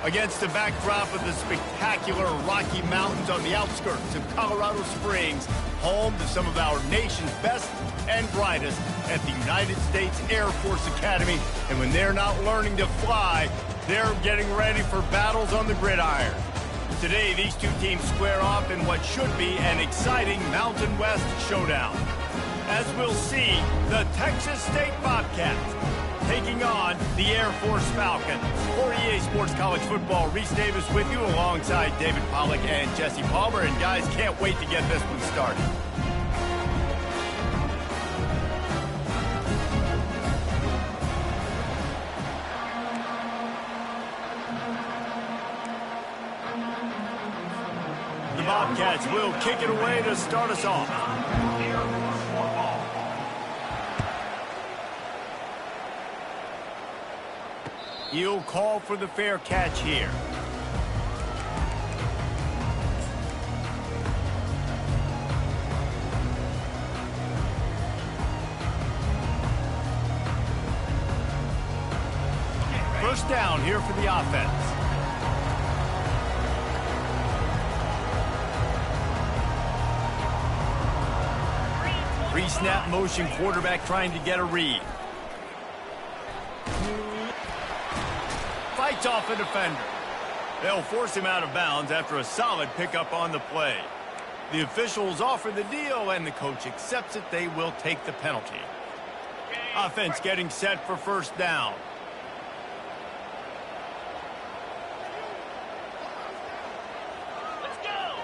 Against the backdrop of the spectacular Rocky Mountains on the outskirts of Colorado Springs, home to some of our nation's best and brightest at the United States Air Force Academy. And when they're not learning to fly, they're getting ready for battles on the gridiron. Today, these two teams square off in what should be an exciting Mountain West showdown. As we'll see, the Texas State Bobcats taking on the Air Force Falcons. For EA Sports College Football, Reese Davis with you alongside David Pollack and Jesse Palmer. And guys, can't wait to get this one started. The Bobcats will kick it away to start us off. He'll call for the fair catch here. First down here for the offense. Pre-snap motion quarterback trying to get a read. Fights off a defender. They'll force him out of bounds after a solid pickup on the play. The officials offer the deal, and the coach accepts it. They will take the penalty. Offense getting set for first down. Let's go.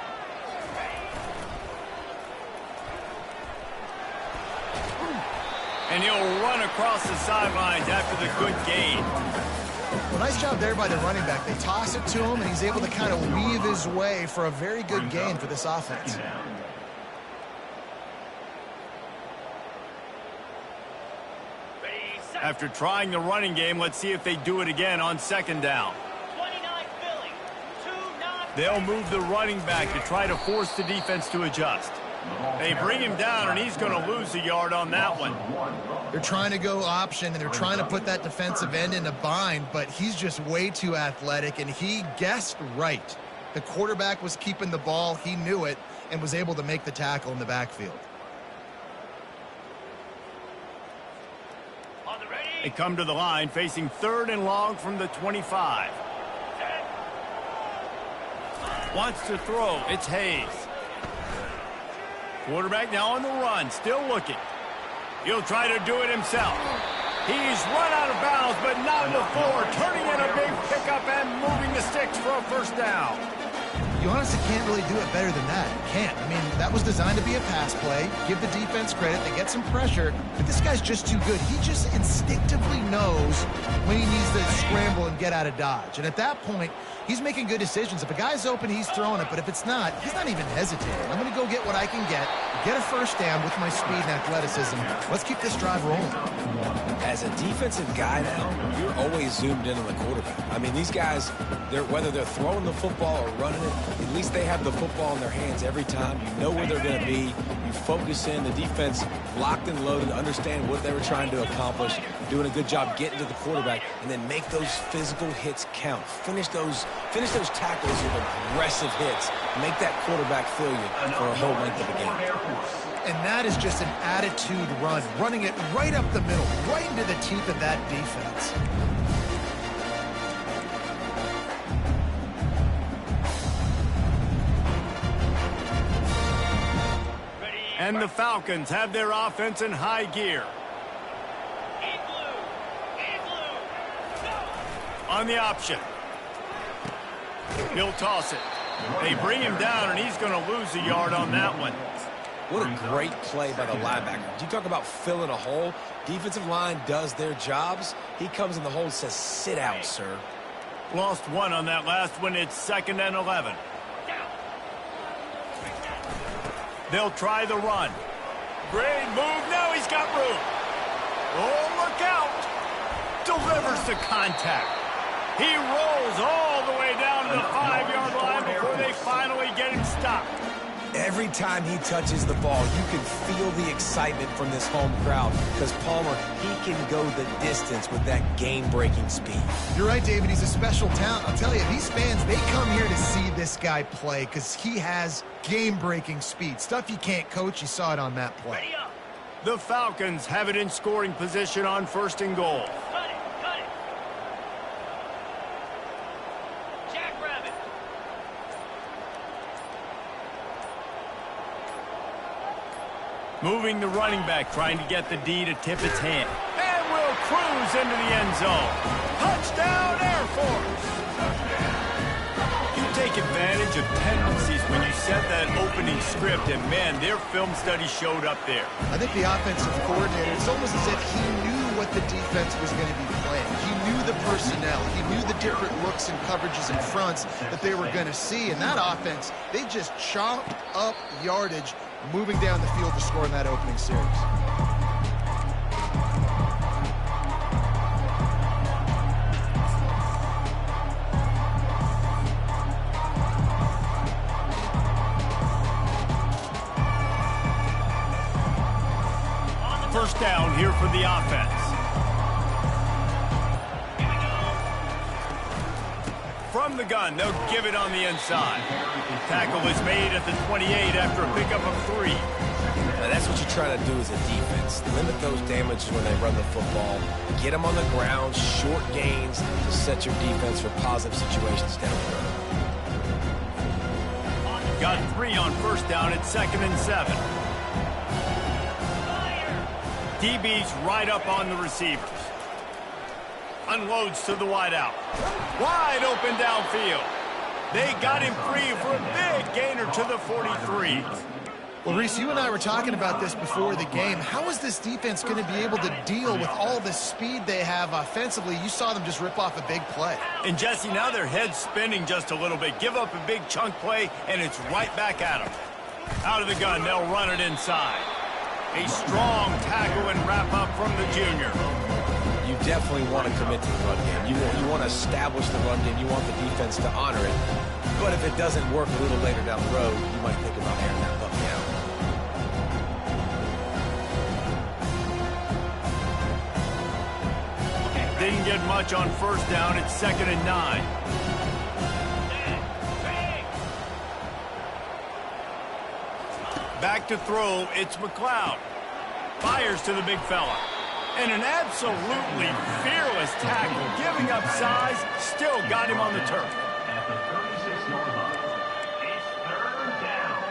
And he'll run across the sidelines after the good gain. Well, nice job there by the running back. They toss it to him, and he's able to kind of weave his way for a very good gain for this offense. After trying the running game, let's see if they do it again on second down. 29 Philly. 2-9. They'll move the running back to try to force the defense to adjust. They bring him down, and he's going to lose a yard on that one. They're trying to go option, and they're trying to put that defensive end in a bind, but he's just way too athletic, and he guessed right. The quarterback was keeping the ball. He knew it and was able to make the tackle in the backfield. On the ready. They come to the line facing third and long from the 25. Wants to throw. It's Hayes. Quarterback now on the run, still looking. He'll try to do it himself. He's run out of bounds, but not before, turning in a big pickup and moving the sticks for a first down. You honestly can't really do it better than that. You can't. I mean, that was designed to be a pass play. Give the defense credit. They get some pressure, but this guy's just too good. He just instinctively knows when he needs to scramble and get out of dodge. And at that point, he's making good decisions. If a guy's open, he's throwing it. But if it's not, he's not even hesitating. I'm going to go get what I can get a first down with my speed and athleticism. Let's keep this drive rolling. As a defensive guy now, you're always zoomed in on the quarterback. I mean, these guys, whether they're throwing the football or running it, at least they have the football in their hands every time. You know where they're going to be. You focus in. The defense locked and loaded, understand what they were trying to accomplish, doing a good job getting to the quarterback, and then make those physical hits count. Finish those tackles with aggressive hits. Make that quarterback feel you for a whole length of the game. And that is just an attitude run, running it right up the middle, right into the teeth of that defense. And the Falcons have their offense in high gear. On the option. He'll toss it. They bring him down, and he's going to lose a yard on that one. What a great play by the linebacker. You talk about filling a hole. Defensive line does their jobs. He comes in the hole and says, sit out, sir. Lost one on that last one. It's 2nd and 11. They'll try the run. Great move. Now he's got room. Oh, look out. Delivers to contact. He rolls all the way down to the 5-yard line before they finally get him stopped. Every time he touches the ball, you can feel the excitement from this home crowd because Palmer, he can go the distance with that game-breaking speed. You're right, David. He's a special talent. I'll tell you, these fans, they come here to see this guy play because he has game-breaking speed. Stuff you can't coach. You saw it on that play. Ready up. The Falcons have it in scoring position on 1st and goal. Cut it, cut it. Jackrabbit. Moving the running back, trying to get the D to tip its hand. And will cruise into the end zone. Touchdown, Air Force! You take advantage of tendencies when you set that opening script, and man, their film study showed up there. I think the offensive coordinator, it's almost as if he knew what the defense was going to be playing. He knew the personnel. He knew the different looks and coverages and fronts that they were going to see. And that offense, they just chopped up yardage moving down the field to score in that opening series. First down here for the offense. From the gun, they'll give it on the inside. Tackle is made at the 28 after a pickup of 3. Now, that's what you try to do as a defense. Limit those damages when they run the football. Get them on the ground, short gains to set your defense for positive situations down the road. Got 3 on first down at 2nd and 7. DB's right up on the receivers. Unloads to the wideout. Wide open downfield. They got him free for a big gainer to the 43. Well, Reese, you and I were talking about this before the game. How is this defense going to be able to deal with all the speed they have offensively? You saw them just rip off a big play. And, Jesse, now their head's spinning just a little bit. Give up a big chunk play, and it's right back at them. Out of the gun, they'll run it inside. A strong tackle and wrap-up from the junior. You definitely want to commit to the run game. You want to establish the run game. You want the defense to honor it. But if it doesn't work a little later down the road, you might think about airing that puppy out. Didn't get much on first down. It's 2nd and 9. Back to throw, it's McLeod. Fires to the big fella. And an absolutely fearless tackle, giving up size, still got him on the turf. At the 36-yard line, it's 3rd down.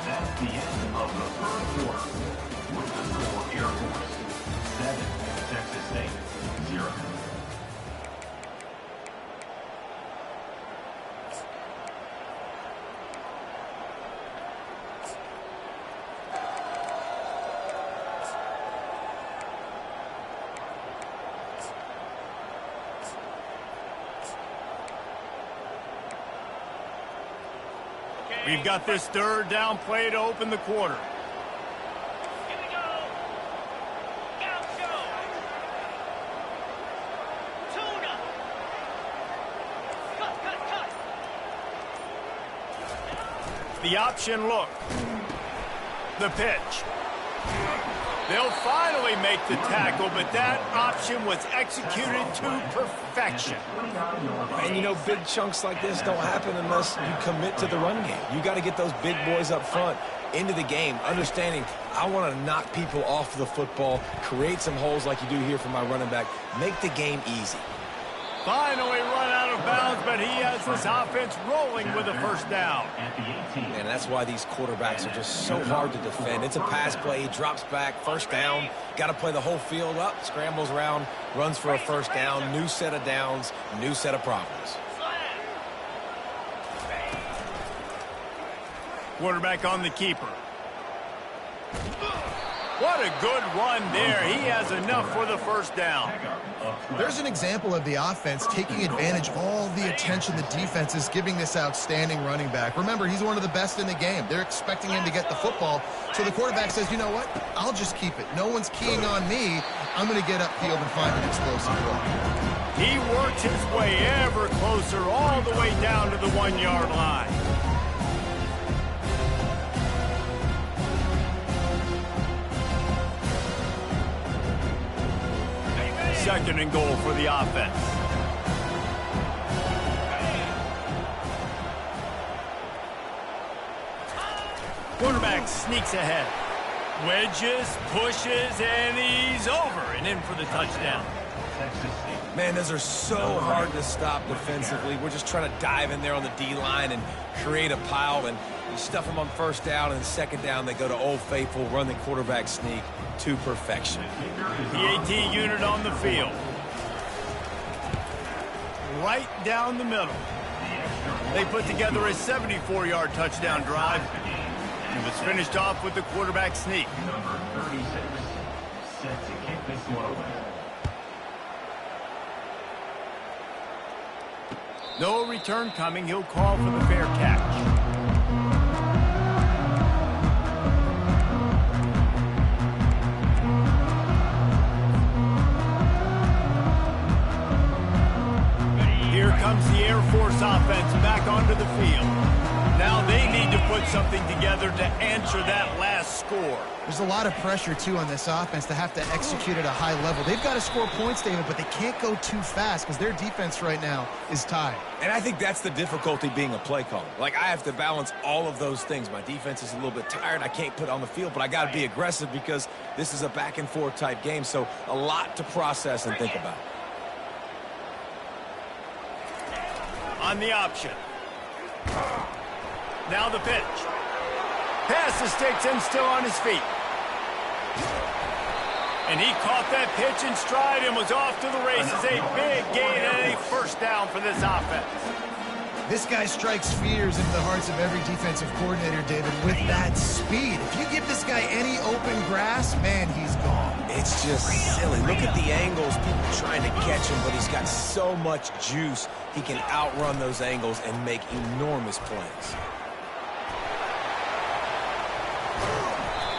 That's the end of the 3rd quarter. With the score, Air Force 7, Texas State 0. We've got this 3rd down play to open the quarter. Here we go. Gaucho. Tuna. Cut. The option look. The pitch. They'll finally make the tackle, but that option was executed to perfection. And, you know, big chunks like this don't happen unless you commit to the run game. You got to get those big boys up front into the game, understanding I want to knock people off the football, create some holes like you do here for my running back, make the game easy. Finally run out of bounds, but he has this offense rolling with a first down. And that's why these quarterbacks are just so hard to defend. It's a pass play, he drops back, first down, got to play the whole field up, scrambles around, runs for a first down, new set of downs, new set of problems. Quarterback on the keeper. What a good run there. He has enough for the first down. There's an example of the offense taking advantage of all the attention the defense is giving this outstanding running back. Remember, he's one of the best in the game. They're expecting him to get the football. So the quarterback says, you know what? I'll just keep it. No one's keying on me. I'm going to get upfield and find an explosive play. He works his way ever closer all the way down to the 1-yard line. Second and goal for the offense. Quarterback sneaks ahead. Wedges, pushes, and he's over and in for the touchdown. Man, those are so hard to stop defensively. We're just trying to dive in there on the D-line and create a pile, and you stuff them on first down, and second down they go to Old Faithful, run the quarterback sneak to perfection. PAT unit on the field. Right down the middle. They put together a 74-yard touchdown drive. It was finished off with the quarterback sneak. Number 36, set to kick this one away. No return coming. He'll call for the fair catch. Here comes the Air Force offense back onto the field. Now they need to put something together to answer that last score. There's a lot of pressure, too, on this offense to have to execute at a high level. They've got to score points, David, but they can't go too fast because their defense right now is tied. And I think that's the difficulty being a play caller. Like, I have to balance all of those things. My defense is a little bit tired. I can't put on the field, but I got to be aggressive because this is a back-and-forth type game, so a lot to process and think about. On the option. Now the pitch. Pass the sticks and still on his feet. And he caught that pitch in stride and was off to the races. A big gain and a first down for this offense. This guy strikes fears into the hearts of every defensive coordinator, David, with that speed. If you give this guy any open grass, man, he's gone. It's just silly. Look at the angles, people trying to catch him, but he's got so much juice. He can outrun those angles and make enormous plays.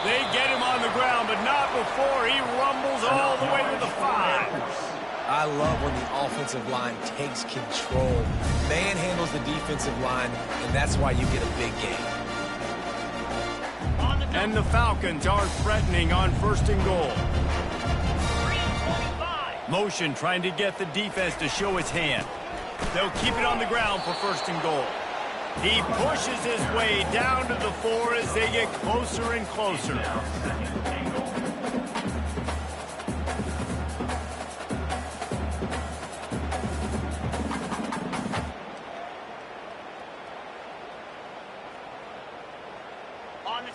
They get him on the ground, but not before he rumbles all the way to the 5. I love when the offensive line takes control, manhandles the defensive line, and that's why you get a big gain. And the Falcons are threatening on first and goal. Motion trying to get the defense to show his hand. They'll keep it on the ground for first and goal. He pushes his way down to the 4 as they get closer and closer.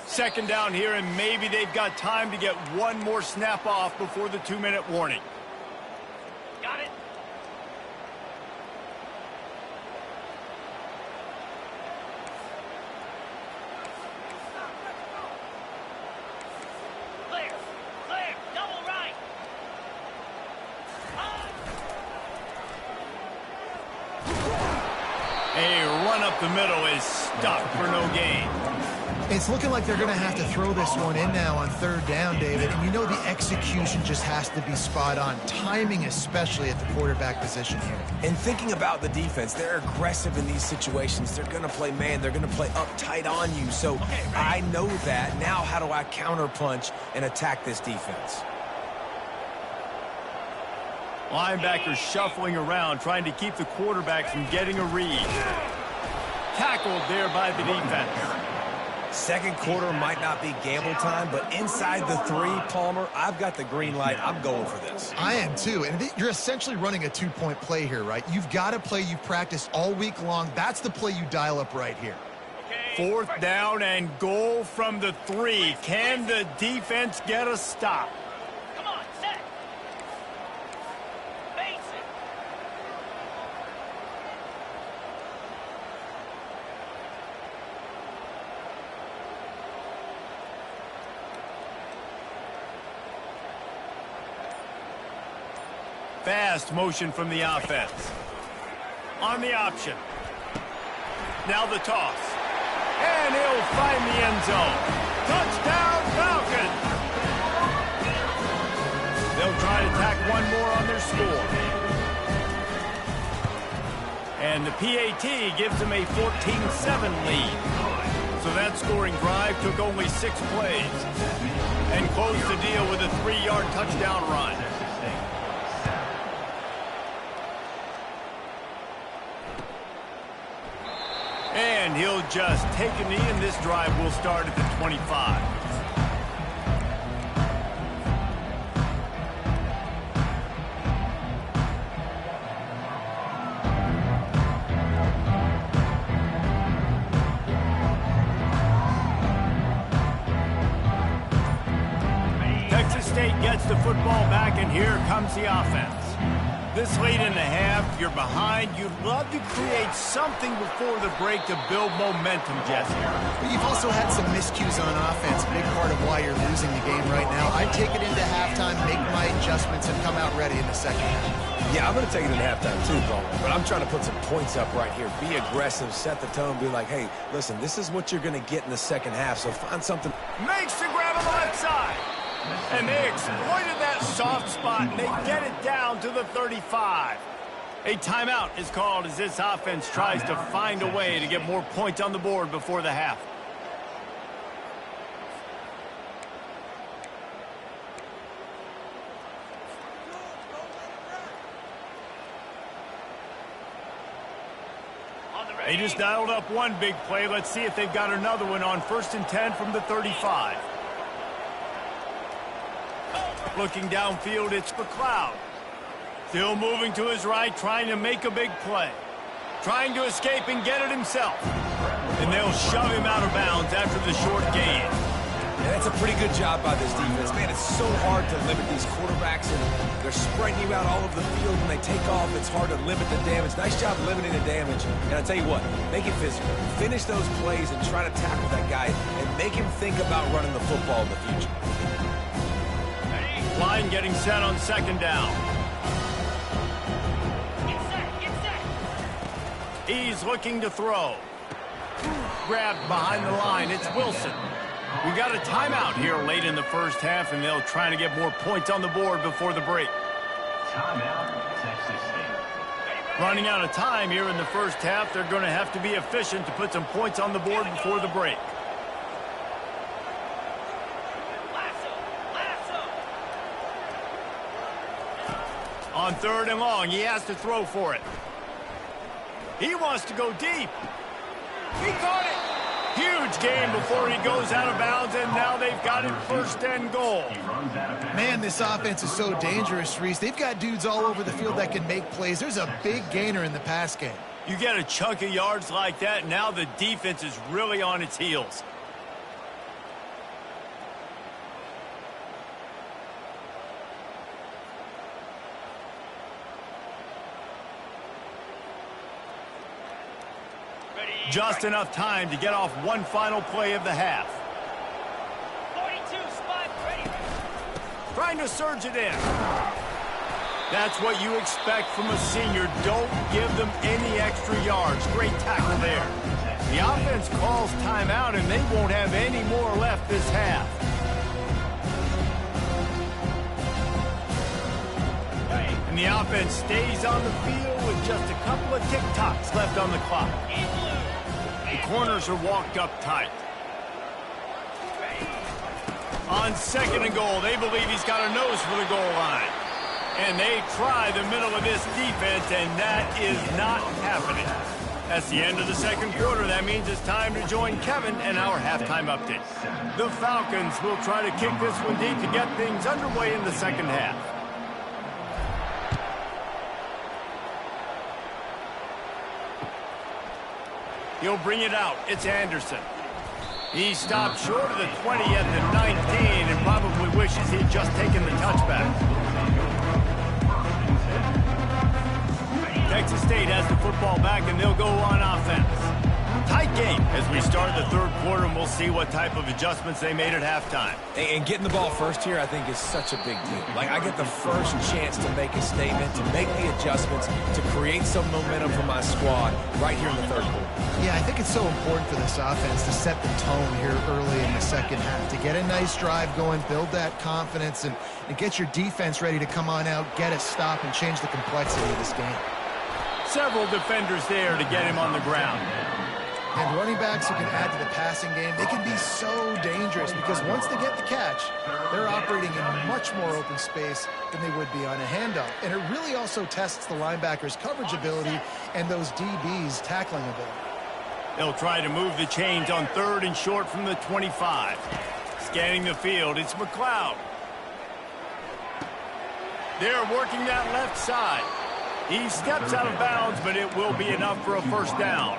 Second down here, and maybe they've got time to get one more snap off before the 2-minute warning. Got it. Clear. Clear. Double right. A run up the middle is stopped for no gain. It's looking like they're going to have to throw this one in now on third down, David. And you know the execution just has to be spot on. Timing especially at the quarterback position here. And thinking about the defense, they're aggressive in these situations. They're going to play man. They're going to play uptight on you. So I know that. Now how do I counterpunch and attack this defense? Linebackers shuffling around, trying to keep the quarterback from getting a read. Tackled there by the defense. Second quarter might not be gamble time, but inside the 3, Palmer, I've got the green light. I'm going for this. I am too. And you're essentially running a 2-point play here, right? You've got a play you've practiced all week long. That's the play you dial up right here. Fourth down and goal from the 3. Can the defense get a stop? Come on, set. Base it. fast motion from the offense. On the option. Now the toss. And he'll find the end zone. Touchdown, Falcons! They'll try to tack one more on their score. And the PAT gives them a 14-7 lead. So that scoring drive took only 6 plays and closed the deal with a 3-yard touchdown run. And he'll just take a knee, and this drive will start at the 25. Texas State gets the football back, and here comes the offense. This late in the half, you're behind. You'd love to create something before the break to build momentum, Jesse. But you've also had some miscues on offense, big part of why you're losing the game right now. I take it into halftime, make my adjustments, and come out ready in the second half. Yeah, I'm going to take it in halftime too, Paul. But I'm trying to put some points up right here. Be aggressive, set the tone, be like, hey, listen, this is what you're going to get in the second half, so find something. Makes the grab on the left side. And they exploited that soft spot, and they get it down to the 35. A timeout is called as this offense tries to find a way to get more points on the board before the half. They just dialed up one big play. Let's see if they've got another one on 1st and 10 from the 35. Looking downfield, it's McLeod. Still moving to his right, trying to make a big play. Trying to escape and get it himself. And they'll shove him out of bounds after the short gain. Yeah, that's a pretty good job by this defense. Man, it's so hard to limit these quarterbacks, and they're spreading you out all over the field. When they take off, it's hard to limit the damage. Nice job limiting the damage. And I'll tell you what, make it physical. Finish those plays and try to tackle that guy and make him think about running the football in the future. Line getting set on 2nd down. Get set. He's looking to throw. Grabbed behind the line. It's Wilson. We got a timeout here late in the first half, and they'll try to get more points on the board before the break. Timeout, Texas State. Running out of time here in the first half, they're going to have to be efficient to put some points on the board before the break. On 3rd and long, he has to throw for it. He wants to go deep. He caught it. Huge gain before he goes out of bounds, and now they've got it 1st and goal. Man, this offense is so dangerous, Reese. They've got dudes all over the field that can make plays. There's a big gainer in the pass game. You get a chunk of yards like that, now the defense is really on its heels. Just enough time to get off one final play of the half. 42 spot ready. Trying to surge it in. That's what you expect from a senior. Don't give them any extra yards. Great tackle there. The offense calls timeout, and they won't have any more left this half. And the offense stays on the field with just a couple of tick-tocks left on the clock. The corners are walked up tight. On 2nd and goal, they believe he's got a nose for the goal line. And they try the middle of this defense, and that is not happening. That's the end of the 2nd quarter. That means it's time to join Kevin and our halftime update. The Falcons will try to kick this one deep to get things underway in the 2nd half. He'll bring it out. It's Anderson. He stopped short of the 20 at the 19 and probably wishes he'd just taken the touchback. Texas State has the football back, and they'll go on offense. Tight game as we start the third quarter, and we'll see what type of adjustments they made at halftime. And getting the ball first here, I think, is such a big deal. Like, I get the first chance to make a statement, to make the adjustments, to create some momentum for my squad right here in the third quarter. Yeah, I think it's so important for this offense to set the tone here early in the second half, to get a nice drive going, build that confidence, and get your defense ready to come on out, get a stop, and change the complexity of this game. Several defenders there to get him on the ground. And running backs who can add to the passing game, they can be so dangerous because once they get the catch, they're operating in much more open space than they would be on a handoff. And it really also tests the linebackers' coverage ability and those DBs' tackling ability. They'll try to move the chains on 3rd and short from the 25. Scanning the field, it's McLeod. They're working that left side. He steps out of bounds, but it will be enough for a first down.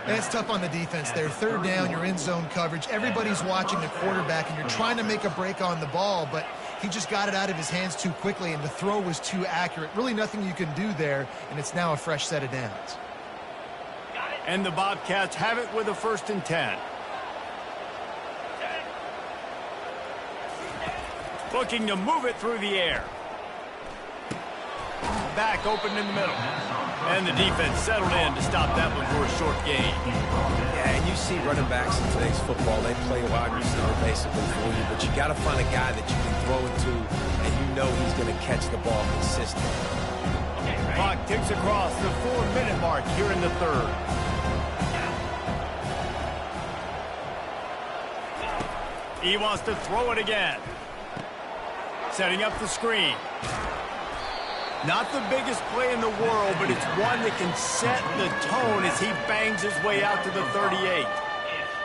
And it's tough on the defense there. 3rd down, you're in zone coverage. Everybody's watching the quarterback, and you're trying to make a break on the ball, but he just got it out of his hands too quickly, and the throw was too accurate. Really nothing you can do there, and it's now a fresh set of downs. And the Bobcats have it with a 1st and 10. Looking to move it through the air. Back open in the middle. And the defense settled in to stop that one for a short gain. Yeah, and you see running backs in today's football, they play wide receiver basically for you, but you got to find a guy that you can throw it to, and you know he's going to catch the ball consistently. Clock ticks across the 4-minute mark here in the third. He wants to throw it again. Setting up the screen. Not the biggest play in the world, but it's one that can set the tone as he bangs his way out to the 38.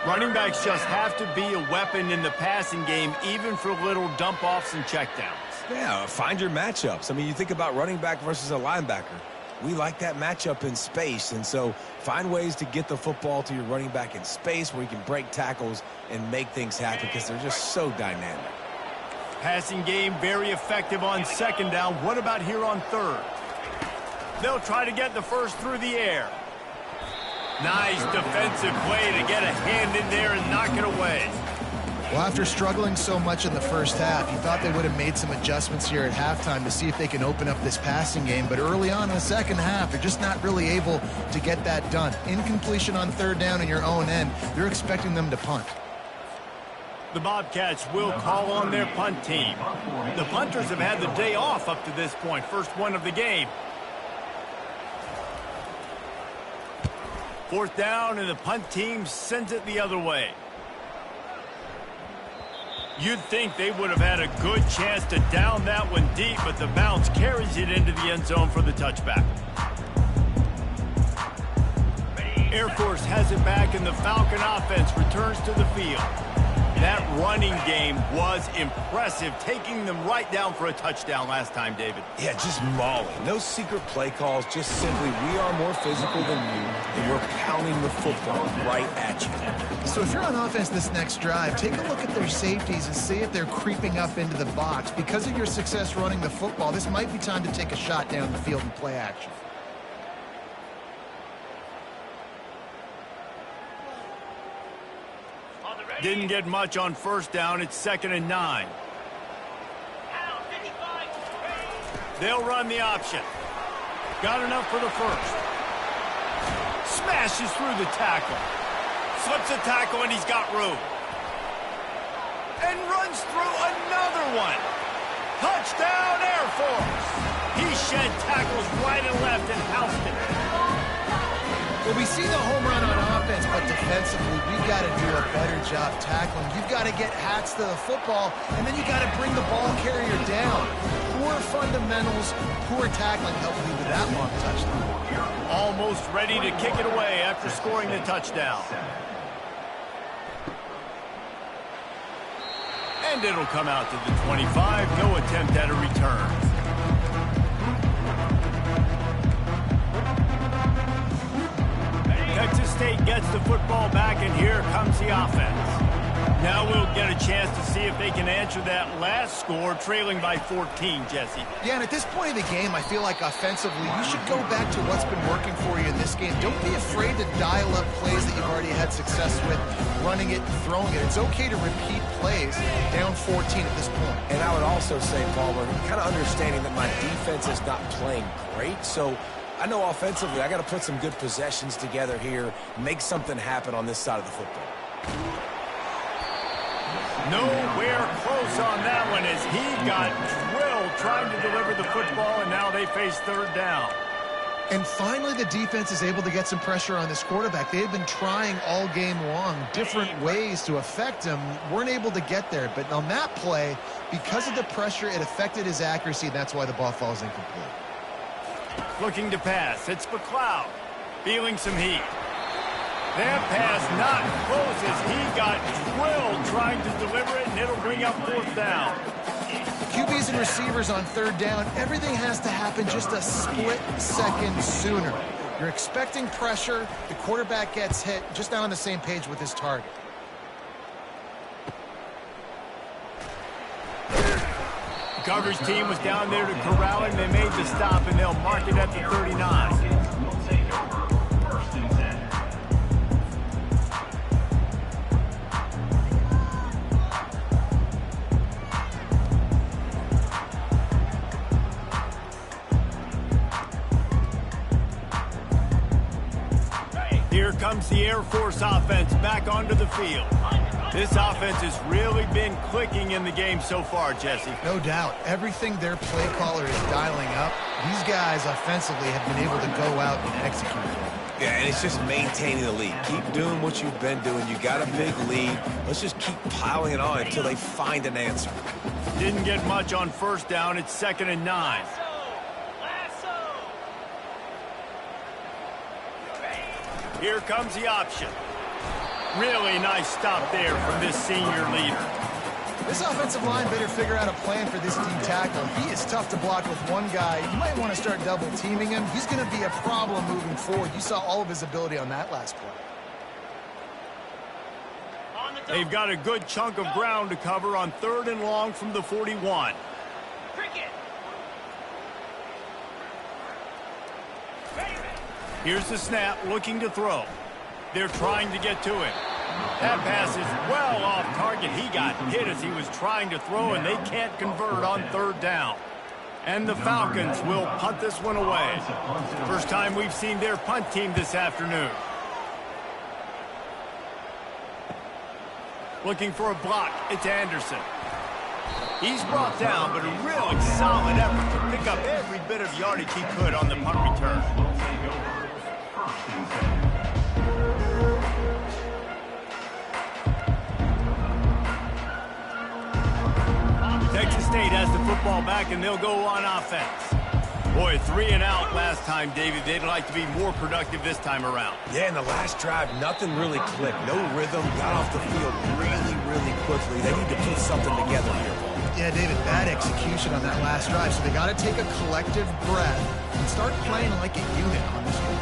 Running backs just have to be a weapon in the passing game, even for little dump-offs and checkdowns. Yeah, find your matchups. I mean, you think about running back versus a linebacker. We like that matchup in space, and so find ways to get the football to your running back in space where you can break tackles and make things happen because they're just so dynamic. Passing game very effective on 2nd down. What about here on 3rd? They'll try to get the first through the air. Nice defensive play to get a hand in there and knock it away. Well, after struggling so much in the first half, you thought they would have made some adjustments here at halftime to see if they can open up this passing game. But early on in the second half, they're just not really able to get that done. Incompletion on 3rd down in your own end. You're expecting them to punt. The Bobcats will call on their punt team. The punters have had the day off up to this point. First one of the game. 4th down, and the punt team sends it the other way. You'd think they would have had a good chance to down that one deep, but the bounce carries it into the end zone for the touchback. Air Force has it back, and the Falcon offense returns to the field. That running game was impressive, taking them right down for a touchdown last time, David. Yeah, just mauling. No secret play calls, just simply we are more physical than you, and we're pounding the football right at you. So if you're on offense this next drive, take a look at their safeties and see if they're creeping up into the box. Because of your success running the football, this might be time to take a shot down the field and play action. Didn't get much on 1st down. It's 2nd and 9. They'll run the option. Got enough for the first. Smashes through the tackle. Flips a tackle, and he's got room. And runs through another one. Touchdown, Air Force. He shed tackles right and left and housed it. Well, we see the home run on offense, but defensively, we've got to do a better job tackling. You've got to get hats to the football, and then you got to bring the ball carrier down. Poor fundamentals, poor tackling helping you with that long touchdown. Almost ready to kick it away after scoring the touchdown. And it'll come out to the 25. No attempt at a return. Texas State gets the football back, and here comes the offense. Now we'll get a chance to see if they can answer that last score, trailing by 14, Jesse. Yeah, and at this point of the game, I feel like offensively, you should go back to what's been working for you in this game. Don't be afraid to dial up plays that you've already had success with, running it and throwing it. It's okay to repeat plays down 14 at this point. And I would also say, Palmer, kind of understanding that my defense is not playing great, so I know offensively I got to put some good possessions together here, make something happen on this side of the football. Nowhere close on that one as he got drilled trying to deliver the football, and now they face third down. And finally, the defense is able to get some pressure on this quarterback. They had been trying all game long different ways to affect him, weren't able to get there. But on that play, because of the pressure, it affected his accuracy, and that's why the ball falls incomplete. Looking to pass. It's McLeod feeling some heat. That pass not close as he got drilled trying to deliver it, and it'll bring up fourth down. QBs and receivers on third down, everything has to happen just a split second sooner. You're expecting pressure, the quarterback gets hit, just not on the same page with his target. The coverage team was down there to corral him. They made the stop, and they'll mark it at the 39. Here comes the Air Force offense back onto the field. This offense has really been clicking in the game so far, Jesse. No doubt. Everything their play caller is dialing up, these guys offensively have been able to go out and execute. Yeah, and it's just maintaining the lead. Keep doing what you've been doing. You got a big lead. Let's just keep piling it on until they find an answer. Didn't get much on first down. It's 2nd and 9. Here comes the option. Really nice stop there from this senior leader. This offensive line better figure out a plan for this team tackle. He is tough to block with one guy. You might want to start double teaming him. He's going to be a problem moving forward. You saw all of his ability on that last play. They've got a good chunk of ground to cover on 3rd and long from the 41. Here's the snap, looking to throw. They're trying to get to him. That pass is well off target. He got hit as he was trying to throw, and they can't convert on 3rd down. And the Falcons will punt this one away. First time we've seen their punt team this afternoon. Looking for a block. It's Anderson. He's brought down, but a really solid effort to pick up every bit of yardage he could on the punt return. Texas State has the football back, and they'll go on offense. Boy, 3 and out last time, David. They'd like to be more productive this time around. Yeah, in the last drive, nothing really clicked. No rhythm, got off the field really, really quickly. They need to put something together here, Paul. Yeah, David, bad execution on that last drive, so they got to take a collective breath and start playing like a unit on this one.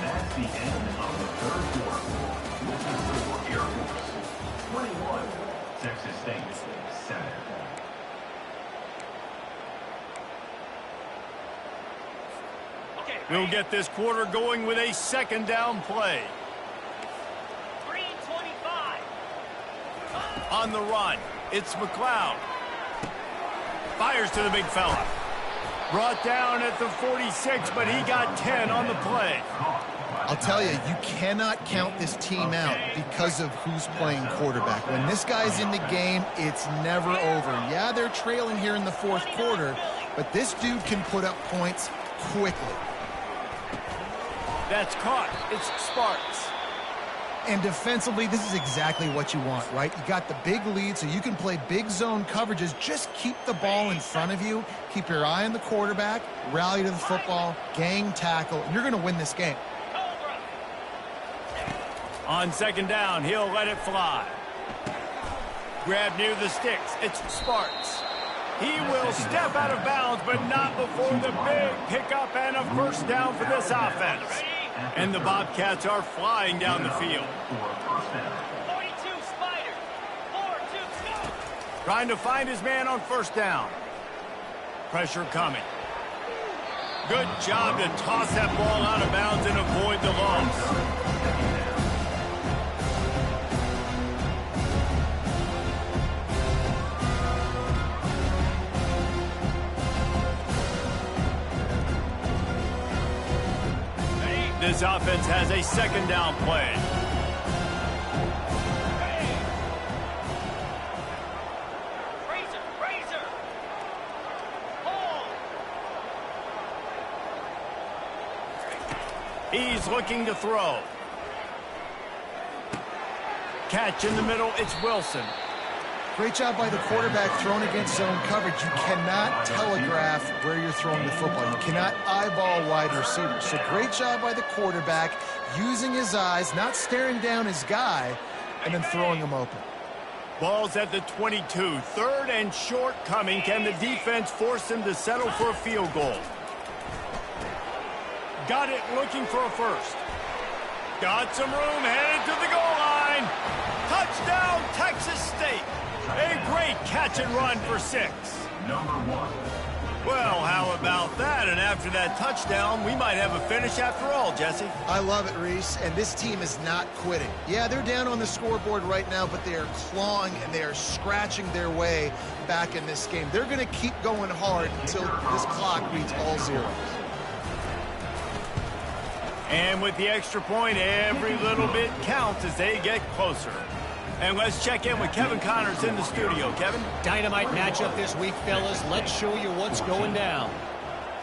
That's the end of the 3rd quarter. This is for Air Force 21, Texas State 7. We'll get this quarter going with a 2nd down play. 3:25. On the run, it's McLeod. Fires to the big fella. Brought down at the 46, but he got 10 on the play. I'll tell you, you cannot count this team out because of who's playing quarterback. When this guy's in the game, it's never over. Yeah, they're trailing here in the 4th quarter, but this dude can put up points quickly. That's caught. It's Sparks. And defensively, this is exactly what you want, right? You got the big lead, so you can play big zone coverages. Just keep the ball in front of you. Keep your eye on the quarterback. Rally to the football. Gang tackle. And you're going to win this game. On 2nd down, he'll let it fly. Grab near the sticks. It's Sparks. He will step out of bounds, but not before the big pickup and a 1st down for this offense. And the Bobcats are flying down the field. 42, Spider. 4-2, go! Trying to find his man on first down. Pressure coming. Good job to toss that ball out of bounds and avoid the loss. This offense has a second down play. Razor. Hold. He's looking to throw. Catch in the middle, it's Wilson. Great job by the quarterback throwing against zone coverage. You cannot telegraph where you're throwing the football. You cannot eyeball wide receivers. So great job by the quarterback using his eyes, not staring down his guy, and then throwing him open. Ball's at the 22. Third and short coming. Can the defense force him to settle for a field goal? Got it, looking for a first. Got some room, headed to the goal line. Touchdown, Texas State. A great catch and run for 6. Number 1. Well, how about that? And after that touchdown, we might have a finish after all, Jesse. I love it, Reese, and this team is not quitting. Yeah, they're down on the scoreboard right now, but they are clawing and they are scratching their way back in this game. They're going to keep going hard until this clock reads all zeros. And with the extra point, every little bit counts as they get closer. And let's check in with Kevin Connors in the studio. Kevin? Dynamite matchup this week, fellas. Let's show you what's going down.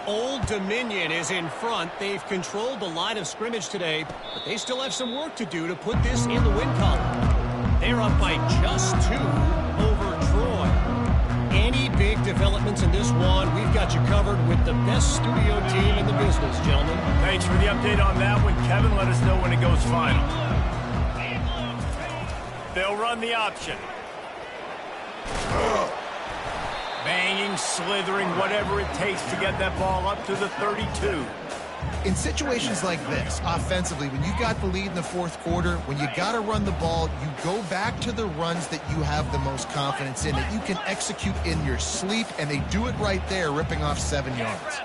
Old Dominion is in front. They've controlled the line of scrimmage today, but they still have some work to do to put this in the win column. They're up by just 2 over Troy. Any big developments in this one, we've got you covered with the best studio team in the business, gentlemen. Thanks for the update on that one, Kevin. Let us know when it goes final. They'll run the option. Banging, slithering, whatever it takes to get that ball up to the 32. In situations like this, offensively, when you got the lead in the fourth quarter, when you got to run the ball, you go back to the runs that you have the most confidence in, that you can execute in your sleep, and they do it right there, ripping off 7 yards.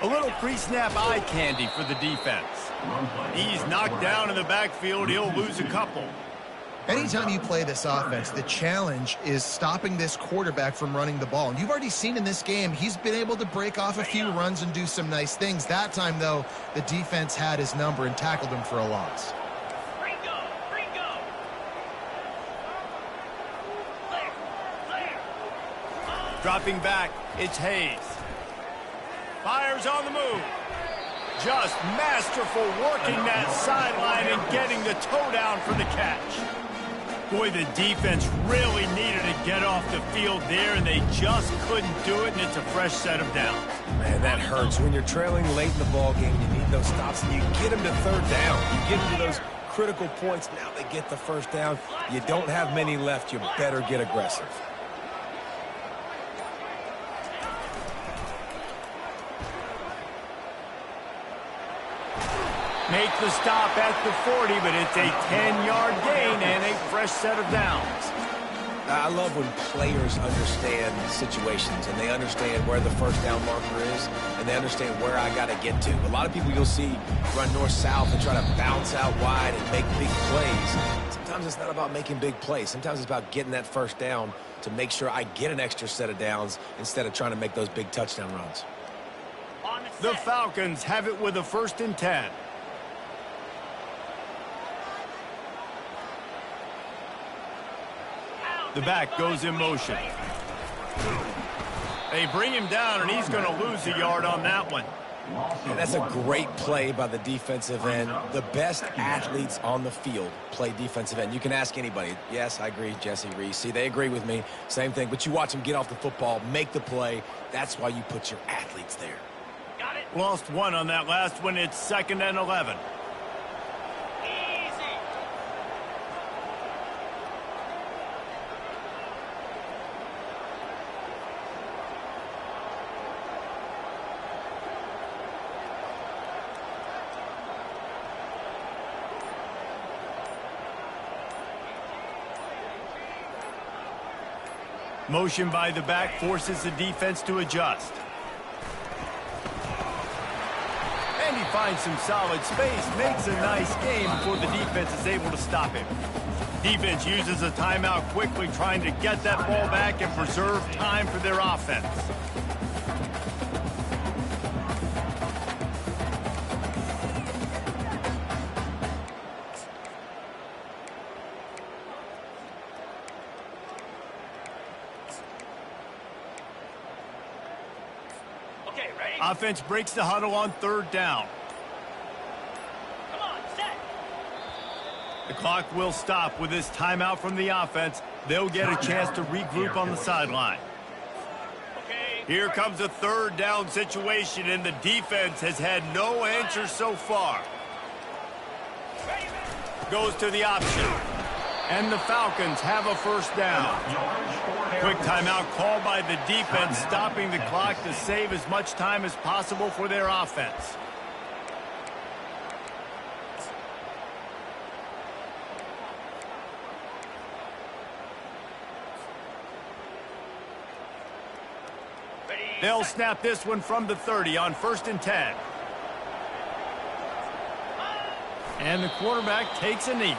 A little pre-snap eye candy for the defense. He's knocked down in the backfield. He'll lose a couple. Anytime you play this offense, the challenge is stopping this quarterback from running the ball. And you've already seen in this game, he's been able to break off a few runs and do some nice things. That time, though, the defense had his number and tackled him for a loss. Dropping back, it's Hayes. Fires on the move. Just masterful working that sideline and getting the toe down for the catch. Boy, the defense really needed to get off the field there, and they just couldn't do it, and it's a fresh set of downs. Man, that hurts. When you're trailing late in the ball game, you need those stops, and you get them to third down. You get them to those critical points. Now they get the first down. You don't have many left. You better get aggressive. Make the stop at the 40, but it's a 10-yard gain and a fresh set of downs. I love when players understand situations and they understand where the first down marker is and they understand where I got to get to. A lot of people you'll see run north-south and try to bounce out wide and make big plays. Sometimes it's not about making big plays. Sometimes it's about getting that first down to make sure I get an extra set of downs instead of trying to make those big touchdown runs. The Falcons have it with a 1st and 10. The back goes in motion. They bring him down, and he's going to lose a yard on that one. And that's a great play by the defensive end. The best athletes on the field play defensive end. You can ask anybody. Yes, I agree, Jesse, Reese. See, they agree with me. Same thing. But you watch them get off the football, make the play. That's why you put your athletes there. Got it. Lost one on that last one. It's 2nd and 11. Motion by the back forces the defense to adjust. And he finds some solid space, makes a nice game before the defense is able to stop him. Defense uses a timeout quickly, trying to get that ball back and preserve time for their offense. Okay, ready? Offense breaks the huddle on 3rd down. Come on, set. The clock will stop with this timeout from the offense. They'll get a chance to regroup on the sideline. Okay. Here comes a 3rd down situation, and the defense has had no answer so far. Ready, ready. Goes to the option. And the Falcons have a 1st down. Quick timeout called by the defense, stopping the clock to save as much time as possible for their offense. Ready, They'll set. snap this one from the 30 on 1st and 10. And the quarterback takes a knee.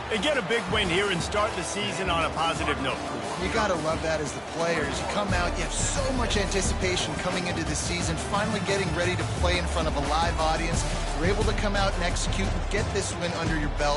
They get a big win here and start the season on a positive note. You got to love that as the players. You come out, you have so much anticipation coming into the season, finally getting ready to play in front of a live audience. You're able to come out and execute and get this win under your belt.